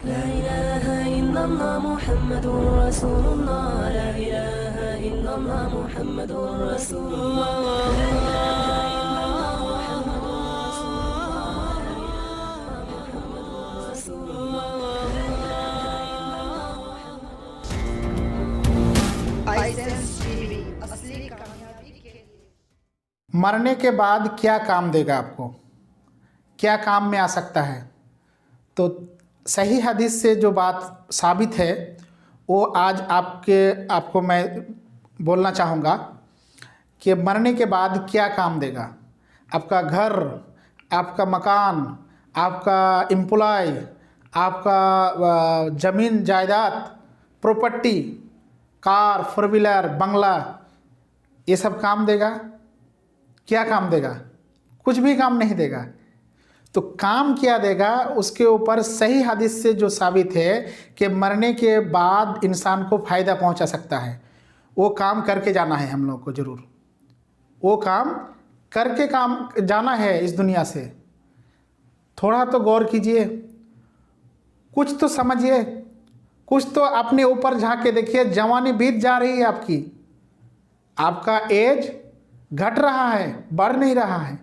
ला इलाहा इल्लल्लाह मुहम्मदुर रसूलुल्लाह, ला इलाहा इल्लल्लाह मुहम्मदुर रसूलुल्लाह। मरने के बाद क्या काम देगा आपको, क्या काम में आ सकता है? तो सही हदीस से जो बात साबित है वो आज आपको मैं बोलना चाहूँगा कि मरने के बाद क्या काम देगा। आपका घर, आपका मकान, आपका एम्प्लॉय, आपका ज़मीन जायदाद, प्रॉपर्टी, कार, फोर व्हीलर, बंगला, ये सब काम देगा? क्या काम देगा? कुछ भी काम नहीं देगा। तो काम क्या देगा उसके ऊपर सही हदीस से जो साबित है कि मरने के बाद इंसान को फ़ायदा पहुंचा सकता है, वो काम करके जाना है हम लोग को। ज़रूर वो काम करके काम जाना है इस दुनिया से। थोड़ा तो गौर कीजिए, कुछ तो समझिए, कुछ तो अपने ऊपर झांक के देखिए। जवानी बीत जा रही है आपकी, आपका एज घट रहा है, बढ़ नहीं रहा है।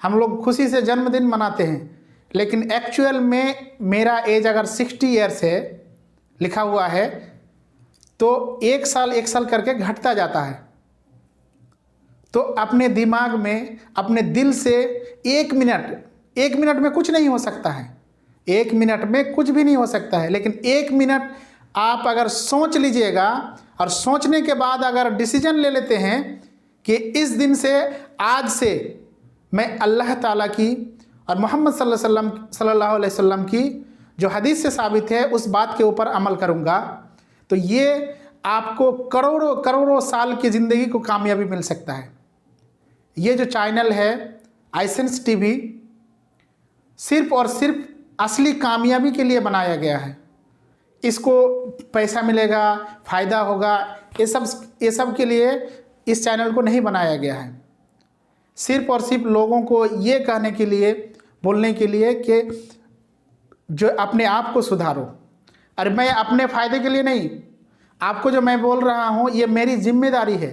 हम लोग खुशी से जन्मदिन मनाते हैं, लेकिन एक्चुअल में मेरा एज अगर 60 ईयर्स है लिखा हुआ है तो एक साल करके घटता जाता है। तो अपने दिमाग में, अपने दिल से एक मिनट में कुछ नहीं हो सकता है। एक मिनट में कुछ भी नहीं हो सकता है, लेकिन एक मिनट आप अगर सोच लीजिएगा और सोचने के बाद अगर डिसीजन ले लेते हैं कि इस दिन से, आज से मैं अल्लाह ताला की और मोहम्मद सल्लल्लाहु अलैहि वसल्लम की जो हदीस से साबित है उस बात के ऊपर अमल करूँगा, तो ये आपको करोड़ों करोड़ों साल की ज़िंदगी को कामयाबी मिल सकता है। ये जो चैनल है आइसेंस टीवी सिर्फ़ और सिर्फ असली कामयाबी के लिए बनाया गया है। इसको पैसा मिलेगा, फ़ायदा होगा, ये सब के लिए इस चैनल को नहीं बनाया गया है। सिर्फ़ और सिर्फ लोगों को ये कहने के लिए, बोलने के लिए कि जो अपने आप को सुधारो। और मैं अपने फ़ायदे के लिए नहीं, आपको जो मैं बोल रहा हूँ ये मेरी जिम्मेदारी है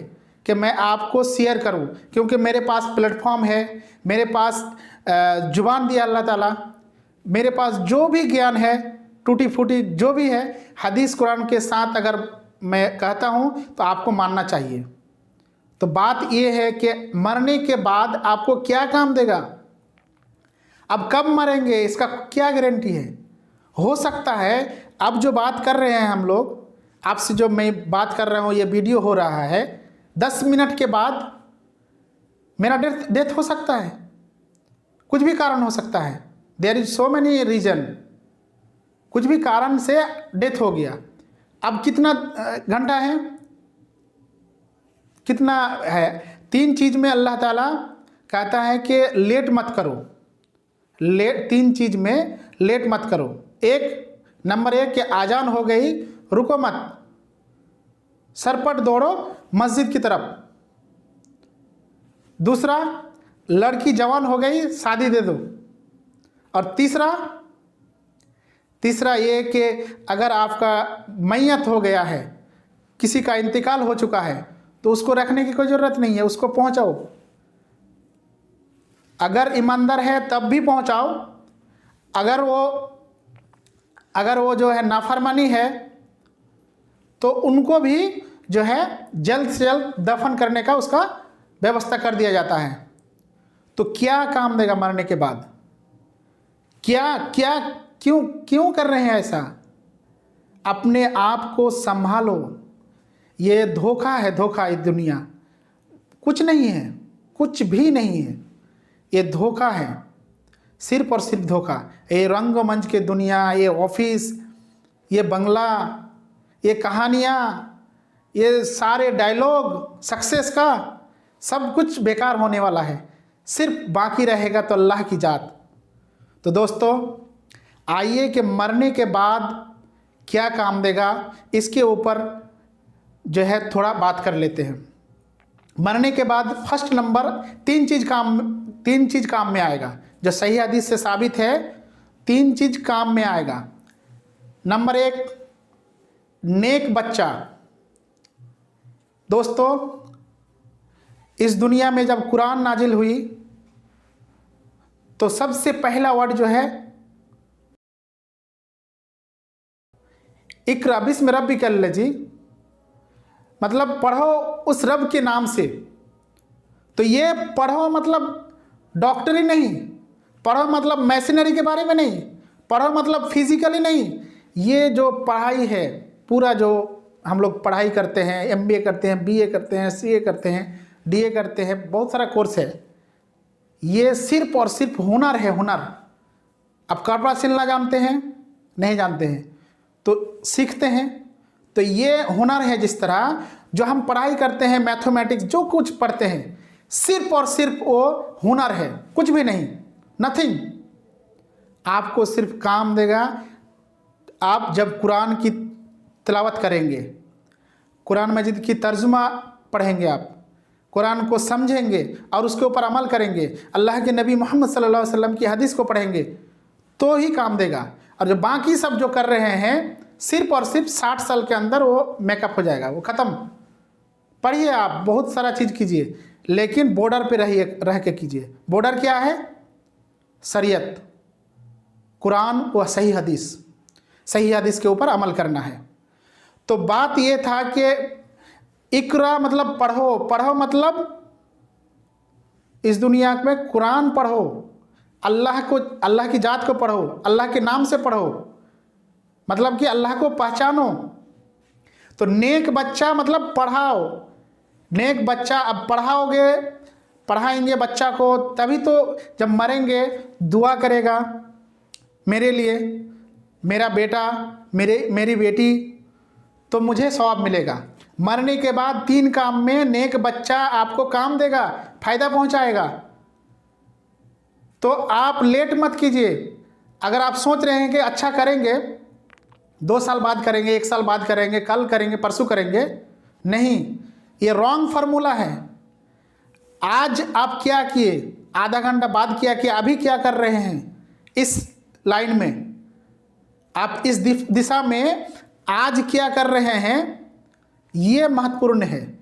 कि मैं आपको शेयर करूँ, क्योंकि मेरे पास प्लेटफॉर्म है, मेरे पास जुबान दिया अल्लाह ताला, मेरे पास जो भी ज्ञान है, टूटी फूटी जो भी है, हदीस कुरान के साथ अगर मैं कहता हूँ तो आपको मानना चाहिए। तो बात ये है कि मरने के बाद आपको क्या काम देगा। अब कब मरेंगे इसका क्या गारंटी है? हो सकता है अब जो बात कर रहे हैं हम लोग, आपसे जो मैं बात कर रहा हूँ, ये वीडियो हो रहा है, 10 मिनट के बाद मेरा डेथ हो सकता है। कुछ भी कारण हो सकता है। There is so many reason. कुछ भी कारण से डेथ हो गया। अब कितना घंटा है, कितना है? 3 चीज़ में अल्लाह ताला कहता है कि लेट मत करो। 3 चीज़ में लेट मत करो। नंबर 1 कि आजान हो गई, रुको मत, सरपट दौड़ो मस्जिद की तरफ। दूसरा, लड़की जवान हो गई, शादी दे दो। और तीसरा ये कि अगर आपका मैयत हो गया है, किसी का इंतकाल हो चुका है, तो उसको रखने की कोई ज़रूरत नहीं है, उसको पहुंचाओ। अगर ईमानदार है तब भी पहुंचाओ। अगर वो जो है नाफरमानी है तो उनको भी जो है जल्द से जल्द दफन करने का उसका व्यवस्था कर दिया जाता है। तो क्या काम देगा मरने के बाद? क्यों कर रहे हैं ऐसा? अपने आप को संभालो। ये धोखा है, धोखा। ये दुनिया कुछ नहीं है, कुछ भी नहीं है। ये धोखा है, सिर्फ और सिर्फ धोखा। ये रंगमंच के दुनिया, ये ऑफिस, ये बंगला, ये कहानियाँ, ये सारे डायलॉग सक्सेस का, सब कुछ बेकार होने वाला है। सिर्फ बाकी रहेगा तो अल्लाह की जात। तो दोस्तों, आइए कि मरने के बाद क्या काम देगा, इसके ऊपर जो है थोड़ा बात कर लेते हैं। मरने के बाद फर्स्ट नंबर 3 चीज़ काम में आएगा। जो सही हदीस से साबित है, 3 चीज़ काम में आएगा। नंबर 1, नेक बच्चा। दोस्तों, इस दुनिया में जब कुरान नाजिल हुई तो सबसे पहला वर्ड जो है इकरा बिस्म रब्बिकल लजी, मतलब पढ़ो उस रब के नाम से। तो ये पढ़ो मतलब डॉक्टरी नहीं, पढ़ो मतलब मशीनरी के बारे में नहीं, पढ़ो मतलब फिजिकली नहीं। ये जो पढ़ाई है, पूरा जो हम लोग पढ़ाई करते हैं, MBA करते हैं, BA करते हैं, CA करते हैं, DA करते हैं, बहुत सारा कोर्स है। ये सिर्फ और सिर्फ हुनर है, हुनर। अब कपड़ा सिलना जानते हैं? नहीं जानते हैं तो सीखते हैं। तो ये हुनर है। जिस तरह जो हम पढ़ाई करते हैं, मैथमेटिक्स जो कुछ पढ़ते हैं, सिर्फ और सिर्फ वो हुनर है, कुछ भी नहीं, नथिंग। आपको सिर्फ काम देगा आप जब कुरान की तिलावत करेंगे, कुरान मजीद की तर्जुमा पढ़ेंगे, आप कुरान को समझेंगे और उसके ऊपर अमल करेंगे, अल्लाह के नबी मोहम्मद सल्लल्लाहु अलैहि वसल्लम की हदीस को पढ़ेंगे, तो ही काम देगा। और जो बाकी सब जो कर रहे हैं, सिर्फ और सिर्फ 60 साल के अंदर वो मेकअप हो जाएगा, वो ख़त्म। पढ़िए, आप बहुत सारा चीज़ कीजिए, लेकिन बॉर्डर पे रह के कीजिए। बॉर्डर क्या है? शरीयत, कुरान व सही हदीस के ऊपर अमल करना है। तो बात ये था कि इकरा मतलब पढ़ो, पढ़ो मतलब इस दुनिया में कुरान पढ़ो, अल्लाह की जात को पढ़ो, अल्लाह के नाम से पढ़ो, मतलब कि अल्लाह को पहचानो। तो नेक बच्चा मतलब पढ़ाओ। नेक बच्चा, अब पढ़ाएंगे बच्चा को, तभी तो जब मरेंगे दुआ करेगा मेरे लिए, मेरा बेटा, मेरी बेटी, तो मुझे सवाब मिलेगा। मरने के बाद 3 काम में नेक बच्चा आपको काम देगा, फायदा पहुंचाएगा। तो आप लेट मत कीजिए। अगर आप सोच रहे हैं कि अच्छा करेंगे, 2 साल बाद करेंगे, 1 साल बाद करेंगे, कल करेंगे, परसों करेंगे, नहीं, ये रॉन्ग फार्मूला है। आज आप क्या किए, आधा घंटा बाद क्या किया, अभी क्या कर रहे हैं इस लाइन में, आप इस दिशा में आज क्या कर रहे हैं, ये महत्वपूर्ण है।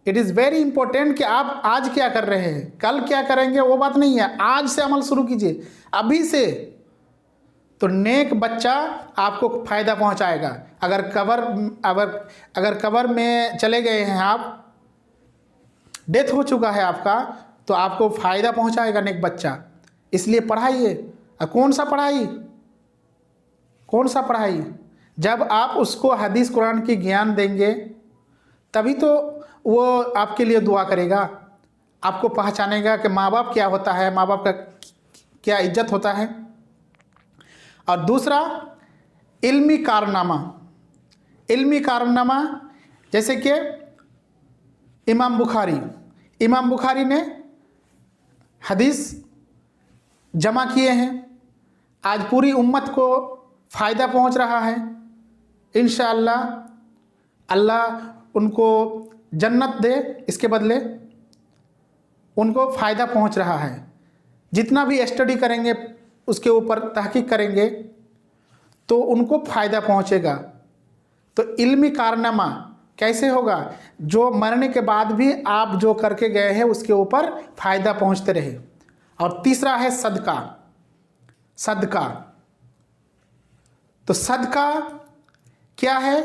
इट इज़ वेरी इंपॉर्टेंट कि आप आज क्या कर रहे हैं, कल क्या करेंगे वो बात नहीं है। आज से अमल शुरू कीजिए, अभी से। तो नेक बच्चा आपको फ़ायदा पहुंचाएगा। अगर कब्र में चले गए हैं आप, डेथ हो चुका है आपका, तो आपको फ़ायदा पहुंचाएगा नेक बच्चा। इसलिए पढ़ाइए। कौन सा पढ़ाई? जब आप उसको हदीस कुरान की ज्ञान देंगे, तभी तो वो आपके लिए दुआ करेगा, आपको पहचानेगा कि माँ बाप क्या होता है, माँ बाप का क्या इज्जत होता है। और दूसरा, इल्मी कारनामा, जैसे कि इमाम बुखारी ने हदीस जमा किए हैं, आज पूरी उम्मत को फ़ायदा पहुंच रहा है। इंशाअल्लाह अल्लाह उनको जन्नत दे, इसके बदले उनको फ़ायदा पहुंच रहा है। जितना भी स्टडी करेंगे, उसके ऊपर तहकीक करेंगे, तो उनको फ़ायदा पहुंचेगा। तो इल्मी कारनामा कैसे होगा? जो मरने के बाद भी आप जो करके गए हैं उसके ऊपर फ़ायदा पहुंचते रहे। और तीसरा है सदका। तो सदका क्या है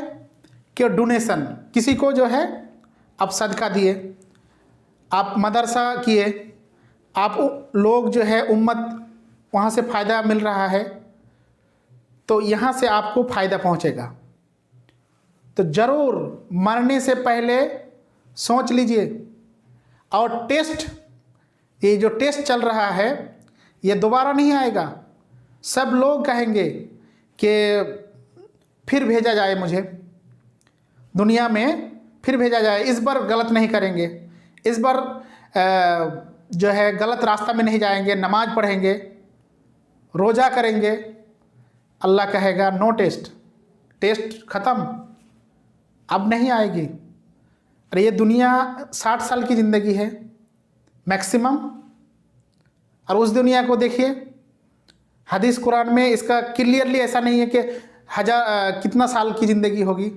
कि डोनेशन, किसी को जो है आप सदका दिए, आप मदरसा किए, आप लोग जो है उम्मत, वहाँ से फ़ायदा मिल रहा है, तो यहाँ से आपको फ़ायदा पहुँचेगा। तो ज़रूर मरने से पहले सोच लीजिए। और ये जो टेस्ट चल रहा है, ये दोबारा नहीं आएगा। सब लोग कहेंगे कि फिर भेजा जाए, मुझे दुनिया में फिर भेजा जाए, इस बार गलत नहीं करेंगे, इस बार जो है गलत रास्ता में नहीं जाएंगे, नमाज पढ़ेंगे, रोज़ा करेंगे। अल्लाह कहेगा नो टेस्ट ख़त्म, अब नहीं आएगी। अरे ये दुनिया 60 साल की ज़िंदगी है मैक्सिमम, और उस दुनिया को देखिए। हदीस कुरान में इसका क्लियरली ऐसा नहीं है कि कितना साल की ज़िंदगी होगी?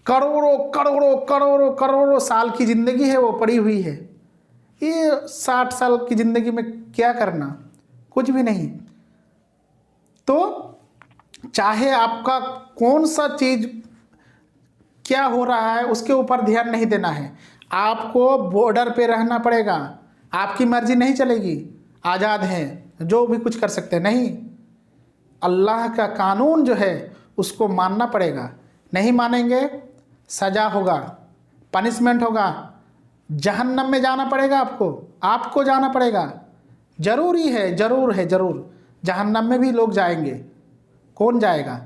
करोड़ों करोड़ों करोड़ों करोड़ों साल की ज़िंदगी है वो पड़ी हुई है। ये 60 साल की ज़िंदगी में क्या करना? कुछ भी नहीं। तो चाहे आपका कौन सा चीज़ क्या हो रहा है उसके ऊपर ध्यान नहीं देना है। आपको बॉर्डर पे रहना पड़ेगा, आपकी मर्जी नहीं चलेगी। आज़ाद हैं, जो भी कुछ कर सकते हैं। नहीं, अल्लाह का कानून जो है उसको मानना पड़ेगा। नहीं मानेंगे सज़ा होगा, पनिशमेंट होगा, जहन्नम में जाना पड़ेगा। आपको जाना पड़ेगा। ज़रूरी है, ज़रूर है, ज़रूर। जहन्नम में भी लोग जाएंगे। कौन जाएगा?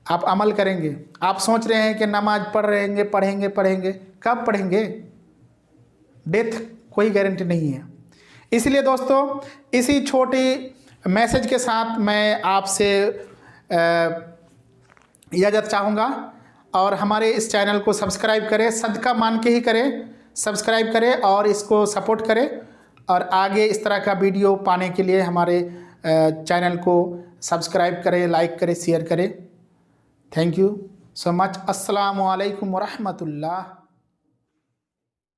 आप अमल करेंगे। आप सोच रहे हैं कि नमाज पढ़ेंगे। कब पढ़ेंगे? डेथ कोई गारंटी नहीं है। इसलिए दोस्तों, इसी छोटी मैसेज के साथ मैं आपसे इजाज़त चाहूँगा। और हमारे इस चैनल को सब्सक्राइब करें, सदका मान के ही करें, सब्सक्राइब करें और इसको सपोर्ट करें। और आगे इस तरह का वीडियो पाने के लिए हमारे चैनल को सब्सक्राइब करें, लाइक करें, शेयर करें। Thank you so much. अस्सलामु अलैकुम वरहमतुल्लाह।